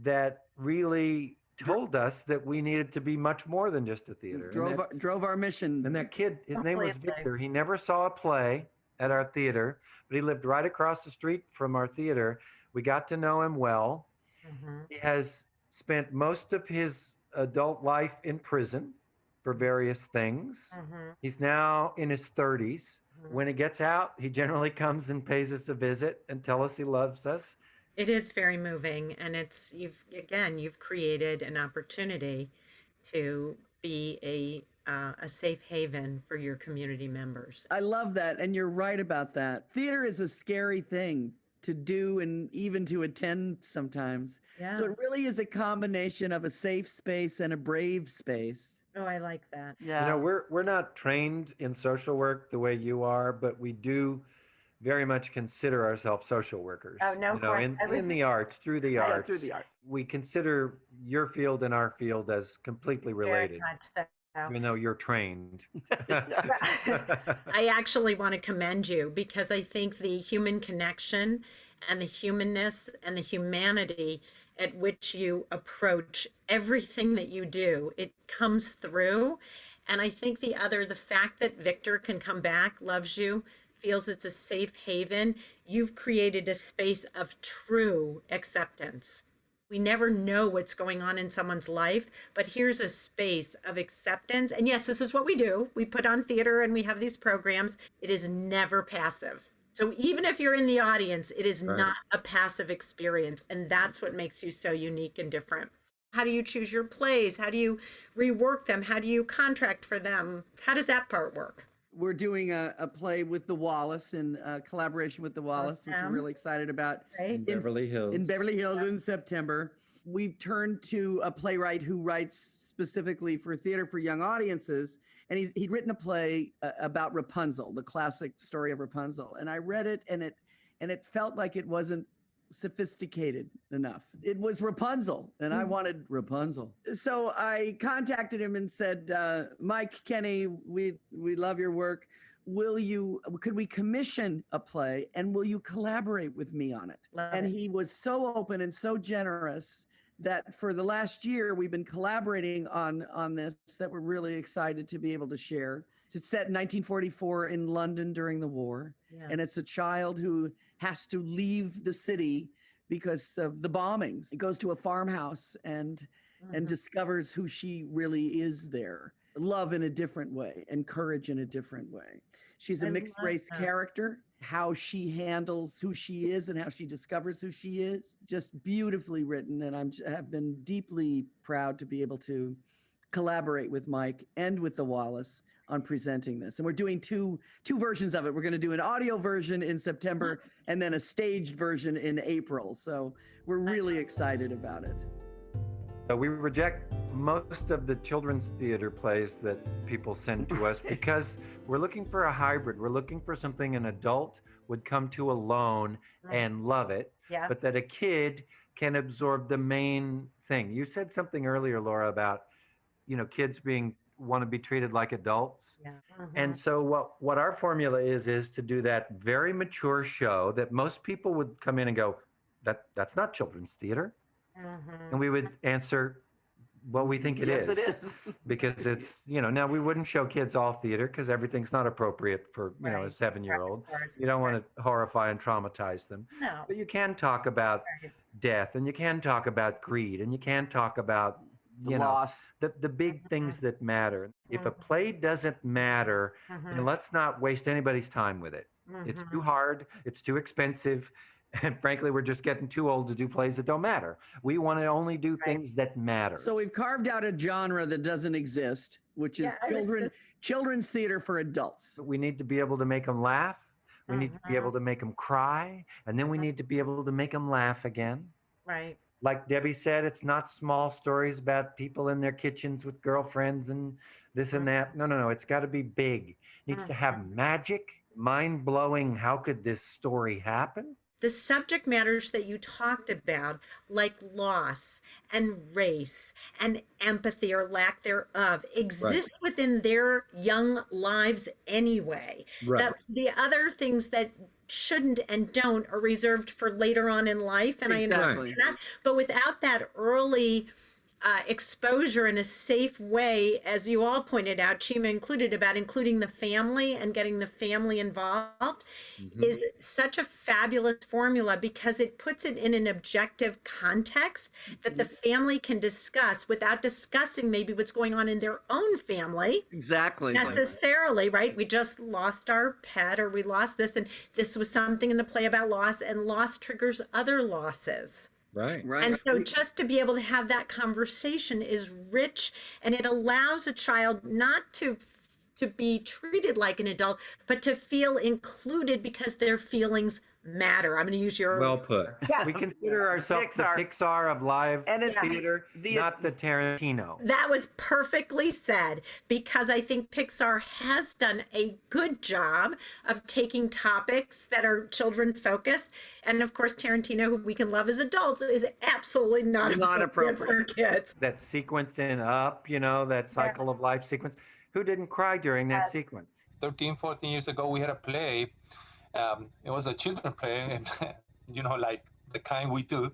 that really told us that we needed to be much more than just a theater. Drove our mission. And that kid, his name was Victor. He never saw a play at our theater, but he lived right across the street from our theater. We got to know him well. He has spent most of his adult life in prison for various things. He's now in his 30s. When he gets out, he generally comes and pays us a visit and tell us he loves us. It is very moving, and you've created an opportunity to be a safe haven for your community members. I love that, and you're right about that. Theater is a scary thing to do and even to attend sometimes. Yeah. So it really is a combination of a safe space and a brave space. Oh, I like that. Yeah. We're not trained in social work the way you are, but we do very much consider ourselves social workers. Oh, no, in the arts, through the arts. Through the arts. We consider your field and our field as completely related, Very much so. even though you're trained. I actually want to commend you, because I think the human connection and the humanness and the humanity at which you approach everything that you do, it comes through. And I think the fact that Victor can come back, loves you, feels it's a safe haven, you've created a space of true acceptance. We never know what's going on in someone's life, but here's a space of acceptance. And yes, this is what we do. We put on theater and we have these programs. It is never passive. So even if you're in the audience, it is not a passive experience. And that's what makes you so unique and different. How do you choose your plays? How do you rework them? How do you contract for them? How does that part work? We're doing a play with the Wallace in collaboration with the Wallace, which we're really excited about. Right. Beverly Hills. In Beverly Hills in September. We've turned to a playwright who writes specifically for theater for young audiences. And he'd written a play about Rapunzel, the classic story of Rapunzel. And I read it and it felt like it wasn't sophisticated enough. It was Rapunzel and I wanted Rapunzel. So I contacted him and said, Mike Kenny, we love your work. Could we commission a play and will you collaborate with me on it? And he was so open and so generous that for the last year we've been collaborating on this, that we're really excited to be able to share. It's set in 1944 in London during the war. Yeah. And it's a child who has to leave the city because of the bombings. He goes to a farmhouse and discovers who she really is there. Love in a different way and courage in a different way. She's a mixed race character. How she handles who she is and how she discovers who she is, just beautifully written. And have been deeply proud to be able to collaborate with Mike and with the Wallace on presenting this. And we're doing two versions of it. We're going to do an audio version in September and then a staged version in April. So we're really excited about it. We reject most of the children's theater plays that people send to us because we're looking for a hybrid. We're looking for something an adult would come to alone and love it, but that a kid can absorb the main thing. You said something earlier, Laura, about, kids want to be treated like adults. Yeah. And so what our formula is to do that very mature show that most people would come in and go, that's not children's theater. And we would answer, well, we think it is. Yes, it is. Because it's, now we wouldn't show kids all theater because everything's not appropriate for, a 7-year-old. You don't want to horrify and traumatize them. No. But you can talk about death and you can talk about greed and you can talk about, loss. The big things that matter. If a play doesn't matter, then let's not waste anybody's time with it. It's too hard. It's too expensive. And frankly, we're just getting too old to do plays that don't matter. We want to only do things that matter. So we've carved out a genre that doesn't exist, which is children's theater for adults. We need to be able to make them laugh. We need to be able to make them cry. And then we need to be able to make them laugh again. Right. Like Debbie said, it's not small stories about people in their kitchens with girlfriends and this and that. No. It's got to be big. It needs to have magic, mind-blowing. How could this story happen? The subject matters that you talked about, like loss and race and empathy or lack thereof, exist within their young lives anyway. That the other things that shouldn't and don't are reserved for later on in life. And I understand that. But without that early exposure in a safe way, as you all pointed out, Chima included, about including the family and getting the family involved, is such a fabulous formula because it puts it in an objective context that the family can discuss without discussing maybe what's going on in their own family. Exactly. Necessarily, right? We just lost our pet or we lost this, and this was something in the play about loss, and loss triggers other losses. Right. And so just to be able to have that conversation is rich, and it allows a child not to be treated like an adult, but to feel included because their feelings matter. I'm going to use your... Well put. Yeah. We consider ourselves the Pixar of live theater, not the Tarantino. That was perfectly said, because I think Pixar has done a good job of taking topics that are children focused. And of course, Tarantino, who we can love as adults, is absolutely not appropriate for kids. That sequence in Up, that cycle of life sequence. Who didn't cry during that sequence? 13, 14 years ago, we had a play. It was a children's play, and like the kind we do.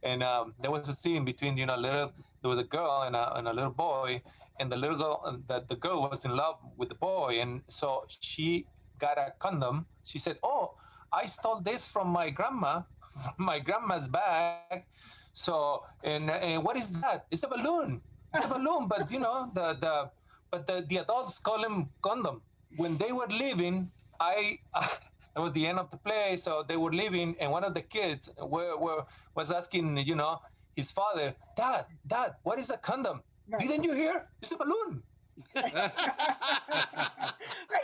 And there was a scene between, there was a girl and a little boy, and the little girl, the girl was in love with the boy, and so she got a condom. She said, "Oh, I stole this from my grandma, from my grandma's bag." So, and what is that? It's a balloon. It's a balloon, but the adults call him condom. When they were leaving, it was the end of the play, so they were leaving, and one of the kids was asking, his father, Dad, what is a condom? Right. Didn't you hear? It's a balloon. Right,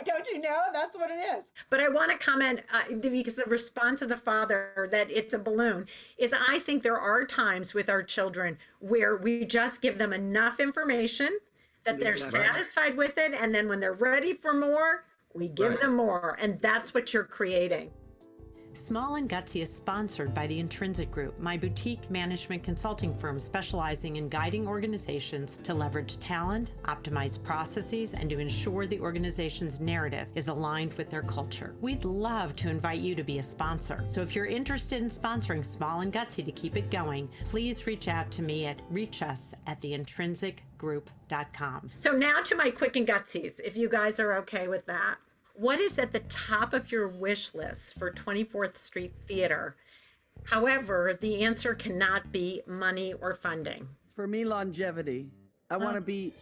don't you know? That's what it is. But I want to comment because the response of the father that it's a balloon is I think there are times with our children where we just give them enough information that they're satisfied with it. And then when they're ready for more, we give them more. And that's what you're creating. Small and Gutsy is sponsored by the Intrinsic Group, my boutique management consulting firm specializing in guiding organizations to leverage talent, optimize processes, and to ensure the organization's narrative is aligned with their culture. We'd love to invite you to be a sponsor. So if you're interested in sponsoring Small and Gutsy to keep it going, please reach out to me at reachus@theintrinsicgroup.com. So now to my quick and gutsies, if you guys are okay with that. What is at the top of your wish list for 24th Street Theater? However, the answer cannot be money or funding. For me, longevity. I want to be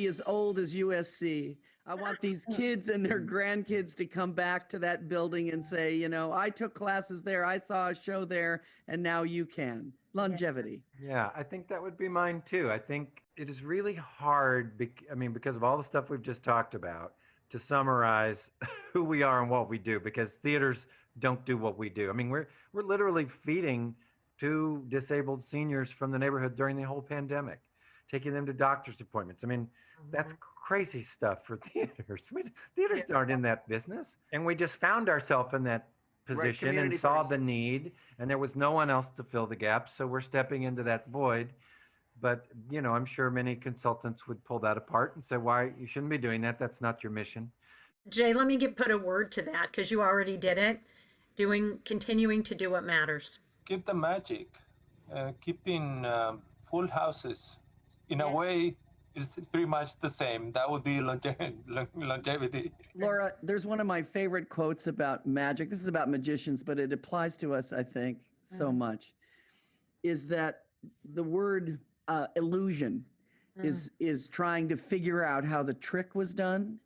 as old as USC. I want these kids and their grandkids to come back to that building and say, I took classes there, I saw a show there, and now you can. Longevity. Yeah, I think that would be mine too. I think it is really hard, because of all the stuff we've just talked about, to summarize who we are and what we do, because theaters don't do what we do. We're literally feeding 2 disabled seniors from the neighborhood during the whole pandemic, taking them to doctor's appointments. That's crazy stuff for theaters. Theaters aren't in that business. And we just found ourselves in that position and saw the need, and there was no one else to fill the gap. So we're stepping into that void. But, I'm sure many consultants would pull that apart and say, why, you shouldn't be doing that. That's not your mission. Jay, let me put a word to that because you already did it. Continuing to do what matters. Keep the magic. Keeping full houses in a way is pretty much the same. That would be longevity. Laura, there's one of my favorite quotes about magic. This is about magicians, but it applies to us, I think, so much, is that the word illusion is trying to figure out how the trick was done,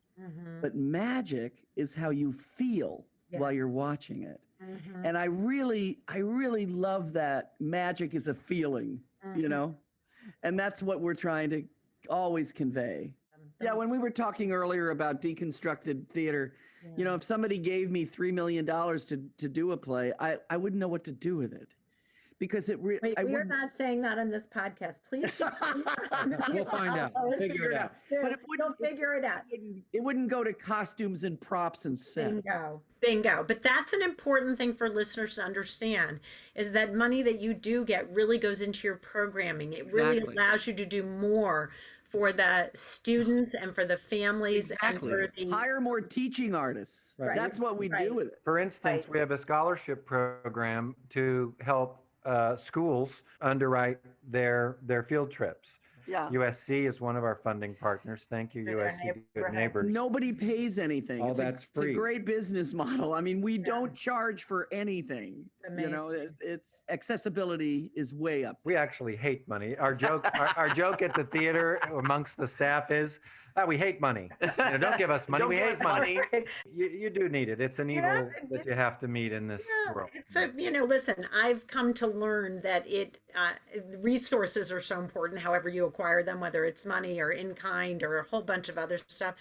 but magic is how you feel while you're watching it. And I really love that magic is a feeling, and that's what we're trying to always convey. Yeah, when we were talking earlier about deconstructed theater, if somebody gave me $3 million to do a play, I wouldn't know what to do with it. Because we're not saying that on this podcast. Please. We'll find out. Figure it out. But we'll figure it out. It wouldn't go to costumes and props and sets. Bingo. But that's an important thing for listeners to understand, is that money that you do get really goes into your programming. It really allows you to do more for the students and for the families. Exactly. And for hire more teaching artists. Right. That's what we do with it. For instance, we have a scholarship program to help schools underwrite their field trips. Yeah. USC is one of our funding partners. Thank you, USC Good Neighbors. Nobody pays anything. All that's free. It's a great business model. We don't charge for anything. It's accessibility is way up. We actually hate money. Our joke at the theater amongst the staff is, we hate money. Don't give us money. We hate money. You do need it. It's an evil that you have to meet in this world. Listen, I've come to learn that resources are so important, however you acquire them, whether it's money or in kind or a whole bunch of other stuff.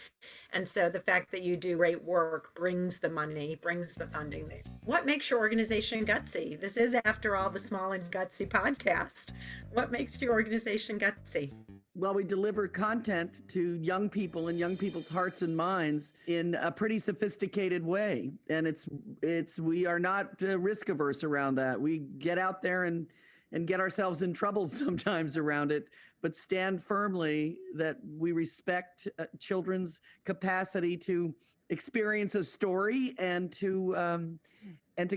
And so the fact that you do great work brings the money, brings the funding. What makes your organization gutsy? This is, after all, the Small and Gutsy podcast. What makes your organization gutsy? Well, we deliver content to young people and young people's hearts and minds in a pretty sophisticated way. And we are not risk averse around that. We get out there and get ourselves in trouble sometimes around it, but stand firmly that we respect children's capacity to experience a story and to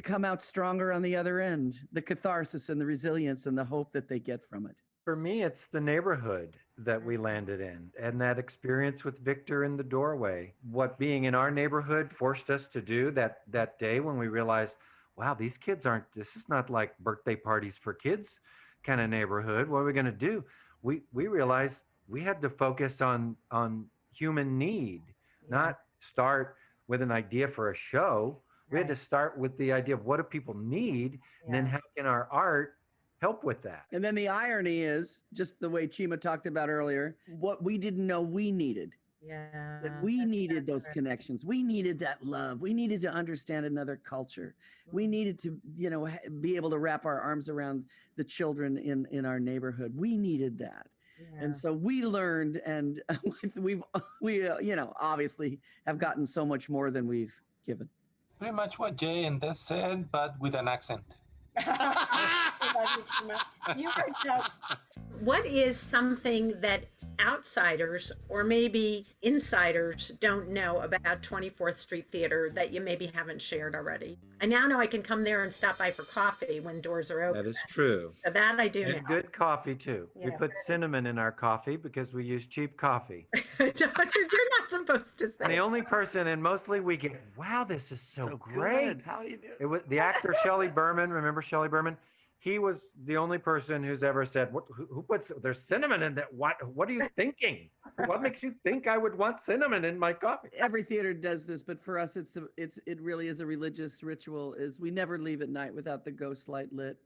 come out stronger on the other end, the catharsis and the resilience and the hope that they get from it. For me, it's the neighborhood that we landed in and that experience with Victor in the doorway. What being in our neighborhood forced us to do that day when we realized, wow, this is not like birthday parties for kids. kind of neighborhood. What are we going to do? We realized we had to focus on human need, not start with an idea for a show. We had to start with the idea of what do people need, and then how can our art help with that? And then the irony is, just the way Chima talked about earlier, what we didn't know we needed. Yeah. That we needed those connections. We needed that love. We needed to understand another culture. We needed to, be able to wrap our arms around the children in our neighborhood. We needed that. And so we learned, and we obviously have gotten so much more than we've given. Pretty much what Jay and Dev said, but with an accent. You are just. What is something that outsiders or maybe insiders don't know about 24th Street Theater that you maybe haven't shared already? I now know I can come there and stop by for coffee when doors are open. That is true. So that I do And know. good coffee too. We put cinnamon in our coffee because we use cheap coffee. You're not supposed to And the say. only person, and mostly we get, wow, this is so great. Good. How do you do it? It was the actor Shelley Berman. Remember Shelley Berman? He was the only person who's ever said, who puts, there's cinnamon in that? What are you thinking? What makes you think I would want cinnamon in my coffee? Every theater does this, but for us, it really is a religious ritual. Is we never leave at night without the ghost light lit.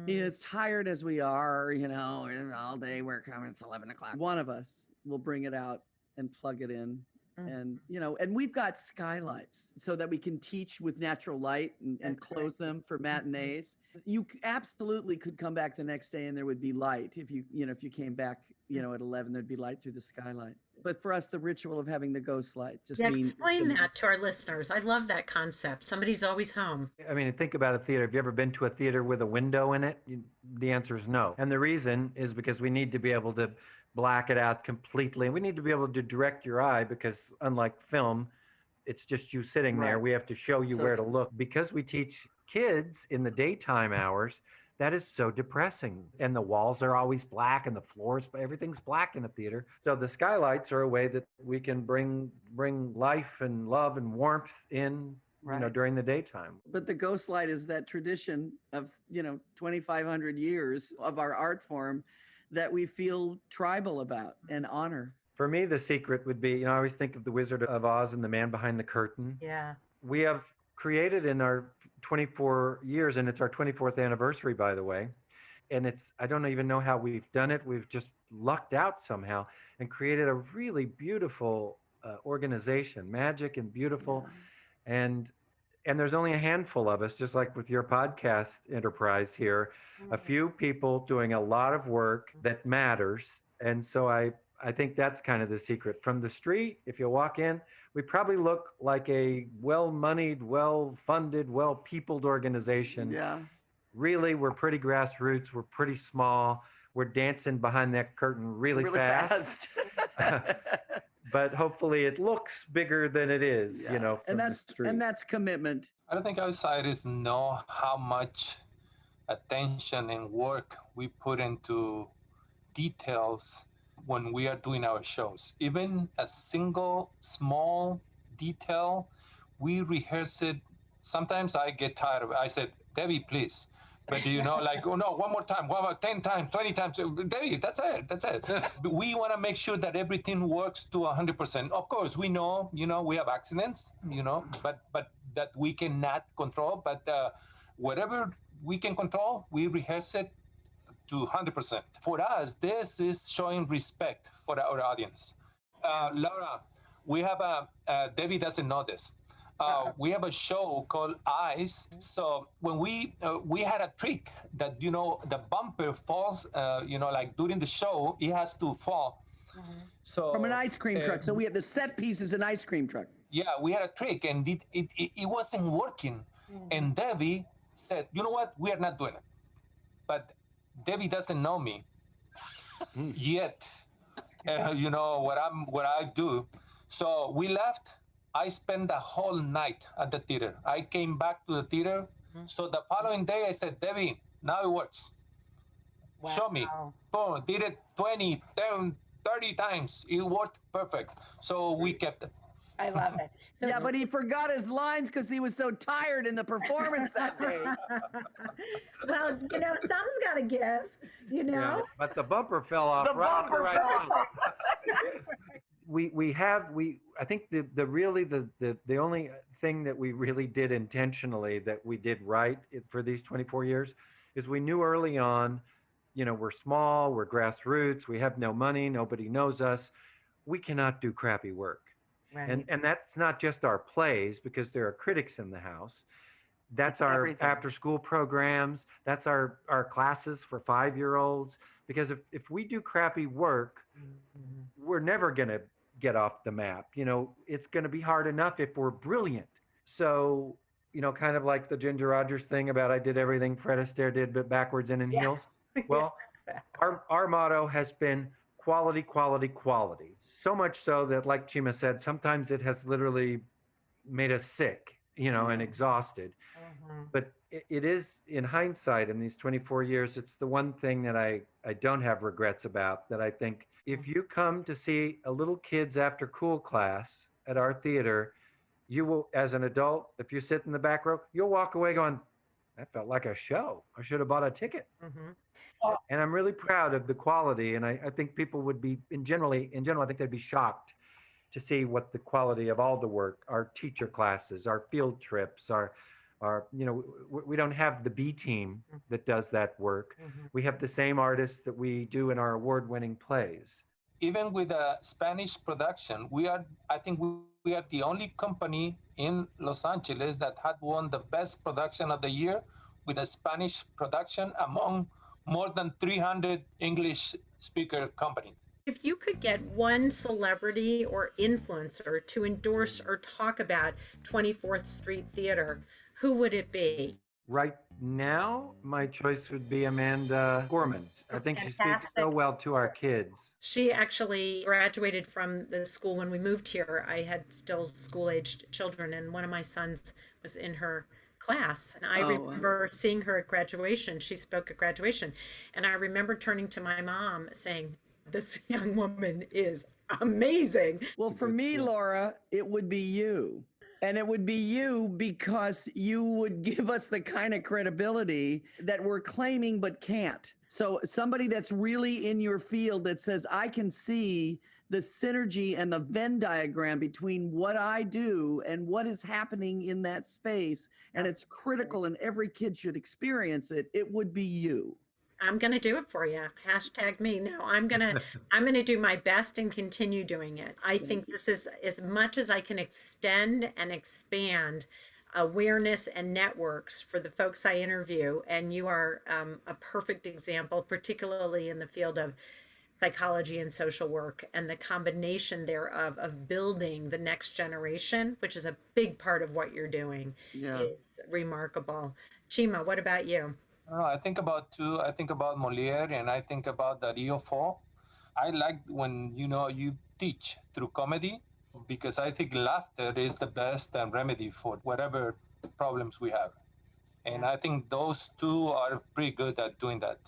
As tired as we are, and all day we're coming. It's 11 o'clock. One of us will bring it out and plug it in. And and we've got skylights so that we can teach with natural light and close them for matinees. You absolutely could come back the next day and there would be light. If you came back, at 11, there'd be light through the skylight. But for us, the ritual of having the ghost light just means. Explain that to our listeners. I love that concept. Somebody's always home. I mean, think about a theater. Have you ever been to a theater with a window in it? The answer is no. And the reason is because we need to be able to black it out completely. And we need to be able to direct your eye because unlike film, it's just you sitting there. We have to show you where to look. Because we teach kids in the daytime hours, that is so depressing. And the walls are always black and the floors, everything's black in a theater. So the skylights are a way that we can bring life and love and warmth in, during the daytime. But the ghost light is that tradition of, 2,500 years of our art form that we feel tribal about and honor. For me, the secret would be, I always think of the Wizard of Oz and the Man Behind the Curtain. Yeah. We have created in our 24 years, and it's our 24th anniversary, by the way. And I don't even know how we've done it. We've just lucked out somehow and created a really beautiful organization, magic and beautiful. And there's only a handful of us, just like with your podcast enterprise here, a few people doing a lot of work that matters. And so I think that's kind of the secret. From the street, if you walk in, we probably look like a well-moneyed, well-funded, well-peopled organization. Yeah. Really, we're pretty grassroots. We're pretty small. We're dancing behind that curtain really fast. But hopefully it looks bigger than it is, from the street. And that's commitment. I don't think outsiders know how much attention and work we put into details when we are doing our shows. Even a single small detail, we rehearse it. Sometimes I get tired of it. I said, Debbie, please. But oh no, one more time, 10 times, 20 times. Debbie, that's it. We want to make sure that everything works to 100%. Of course, we know, we have accidents, but that we cannot control. But whatever we can control, we rehearse it to 100%. For us, this is showing respect for our audience. Laura, we have Debbie doesn't know this. We have a show called Eyes. So when we had a trick that, the bumper falls, like during the show, it has to fall. So From an ice cream truck. So we have the set piece is an ice cream truck. Yeah, we had a trick and it wasn't working. And Debbie said, you know what? We are not doing it. But Debbie doesn't know me yet. What I do. So we left. I spent the whole night at the theater. I came back to the theater. So the following day I said, Debbie, now it works. Wow. Show me. Boom, did it 20, 10, 30 times. It worked perfect. So we kept it. I love it. So Yeah, but he forgot his lines because he was so tired in the performance that day. well, some's got to give, Yeah, but the bumper fell off The right at the bumper right fell time. I think the only thing that we really did intentionally that we did right for these 24 years is we knew early on, we're small, we're grassroots, we have no money, nobody knows us, we cannot do crappy work. right. And that's not just our plays, because there are critics in the house. That's our everything. after school programs. That's our classes for 5-year-olds. Because if we do crappy work, we're never going to get off the map. It's going to be hard enough if we're brilliant. So, kind of like the Ginger Rogers thing about I did everything Fred Astaire did, but backwards and in heels. Well, our motto has been quality, quality, quality. So much so that, like Chima said, sometimes it has literally made us sick, and exhausted. But it is, in hindsight, in these 24 years, it's the one thing that I don't have regrets about, that I think if you come to see a little kids after cool class at our theater, you will, as an adult, if you sit in the back row, you'll walk away going, that felt like a show. I should have bought a ticket. And I'm really proud of the quality. And I think people would be, in general, I think they'd be shocked to see what the quality of all the work, our teacher classes, our field trips, we don't have the B team that does that work. We have the same artists that we do in our award-winning plays. Even with a Spanish production, I think we are the only company in Los Angeles that had won the best production of the year with a Spanish production among more than 300 English speaker companies. If you could get one celebrity or influencer to endorse or talk about 24th Street Theater, who would it be? Right now, my choice would be Amanda Gorman. I think she speaks so well to our kids. She actually graduated from the school when we moved here. I had still school-aged children, and one of my sons was in her class. And I remember seeing her at graduation. She spoke at graduation. And I remember turning to my mom saying, this young woman is amazing. Well, for me, Laura, it would be you. And it would be you because you would give us the kind of credibility that we're claiming but can't. So somebody that's really in your field that says, I can see the synergy and the Venn diagram between what I do and what is happening in that space, and it's critical and every kid should experience it, it would be you. I'm going to do it for you. Hashtag me. No, I'm going to do my best and continue doing it. I think this is, as much as I can extend and expand awareness and networks for the folks I interview. And you are a perfect example, particularly in the field of psychology and social work, and the combination thereof of building the next generation, which is a big part of what you're doing, is remarkable. Chima, what about you? I think about Molière, and I think about Darío Fo. I like when you teach through comedy, because I think laughter is the best remedy for whatever problems we have. And I think those two are pretty good at doing that.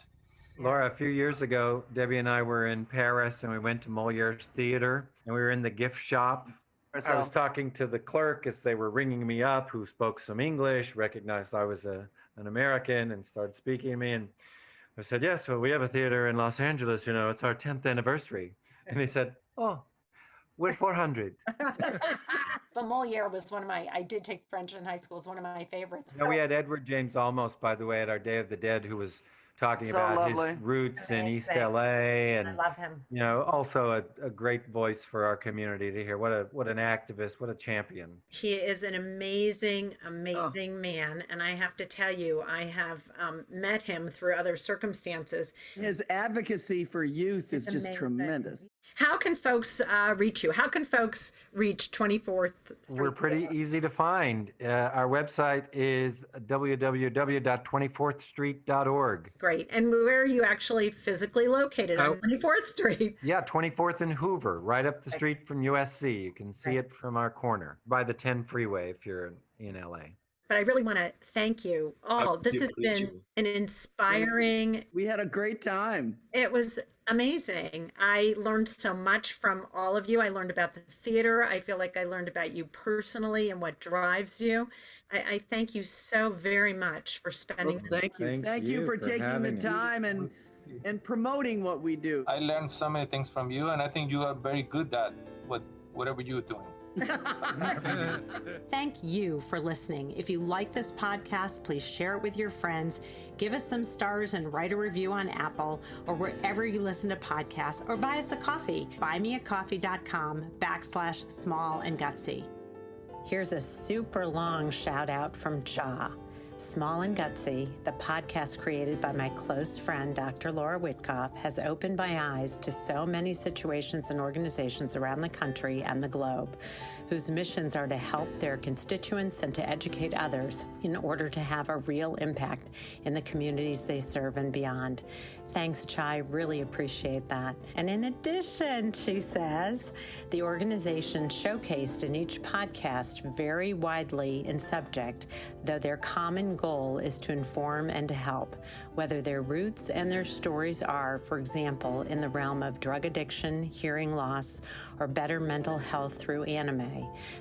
Laura, a few years ago, Debbie and I were in Paris, and we went to Molière's theater, and we were in the gift shop. I was talking to the clerk as they were ringing me up, who spoke some English, recognized I was an American, and started speaking to me. And I said, yes, well, we have a theater in Los Angeles, it's our 10th anniversary. And he said, oh, we're 400. The Molière was I did take French in high school. It's one of my favorites. We had Edward James Olmos, by the way, at our Day of the Dead, who was talking about his roots in East LA, and I love him. Also a great voice for our community to hear. What an activist, what a champion. He is an amazing man, and I have to tell you, I have met him through other circumstances. His advocacy for youth is just tremendous. How can folks reach you? How can folks reach 24th Street? We're pretty easy to find. Our website is www.24thstreet.org. Great. And where are you actually physically located? On 24th Street? Yeah, 24th and Hoover, right up the street from USC. You can see it from our corner by the 10 freeway if you're in LA. But I really want to thank you all. This has been an inspiring. We had a great time. It was amazing. I learned so much from all of you. I learned about the theater. I feel like I learned about you personally and what drives you. I thank you so very much for spending. Well, thank you. Thank you for taking the time and promoting what we do. I learned so many things from you, and I think you are very good at whatever you're doing. Thank you for listening. If you like this podcast, please share it with your friends. Give us some stars and write a review on Apple or wherever you listen to podcasts, or buy us a coffee. buymeacoffee.com/small and gutsy. Here's a super long shout out from Cha. Small and Gutsy, the podcast created by my close friend, Dr. Laura Witkoff, has opened my eyes to so many situations and organizations around the country and the globe whose missions are to help their constituents and to educate others in order to have a real impact in the communities they serve and beyond. Thanks, Chai. Really appreciate that. And in addition, she says, the organization showcased in each podcast vary widely in subject, though their common goal is to inform and to help, whether their roots and their stories are, for example, in the realm of drug addiction, hearing loss, or better mental health through anime.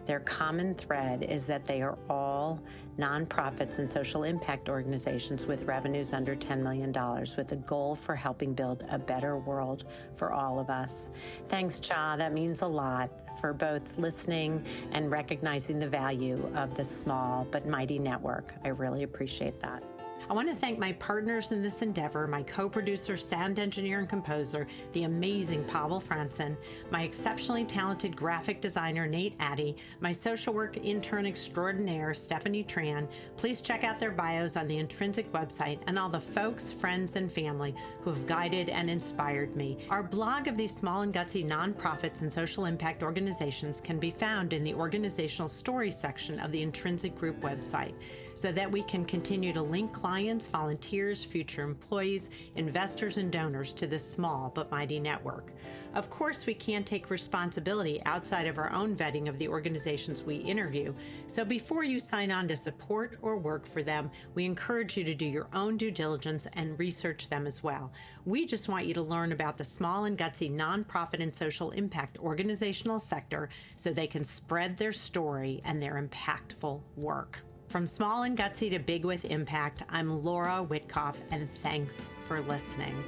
Their common thread is that they are all nonprofits and social impact organizations with revenues under $10 million, with a goal for helping build a better world for all of us. Thanks, Cha. That means a lot for both listening and recognizing the value of the small but mighty network. I really appreciate that. I want to thank my partners in this endeavor, my co-producer, sound engineer, and composer, the amazing Pavel Franson, my exceptionally talented graphic designer, Nate Addy, my social work intern extraordinaire, Stephanie Tran. Please check out their bios on the Intrinsic website, and all the folks, friends, and family who have guided and inspired me. Our blog of these small and gutsy nonprofits and social impact organizations can be found in the organizational stories section of the Intrinsic Group website, so that we can continue to link clients, volunteers, future employees, investors, and donors to this small but mighty network. Of course, we can't take responsibility outside of our own vetting of the organizations we interview, so before you sign on to support or work for them, we encourage you to do your own due diligence and research them as well. We just want you to learn about the small and gutsy nonprofit and social impact organizational sector so they can spread their story and their impactful work. From small and gutsy to big with impact, I'm Laura Witkoff, and thanks for listening.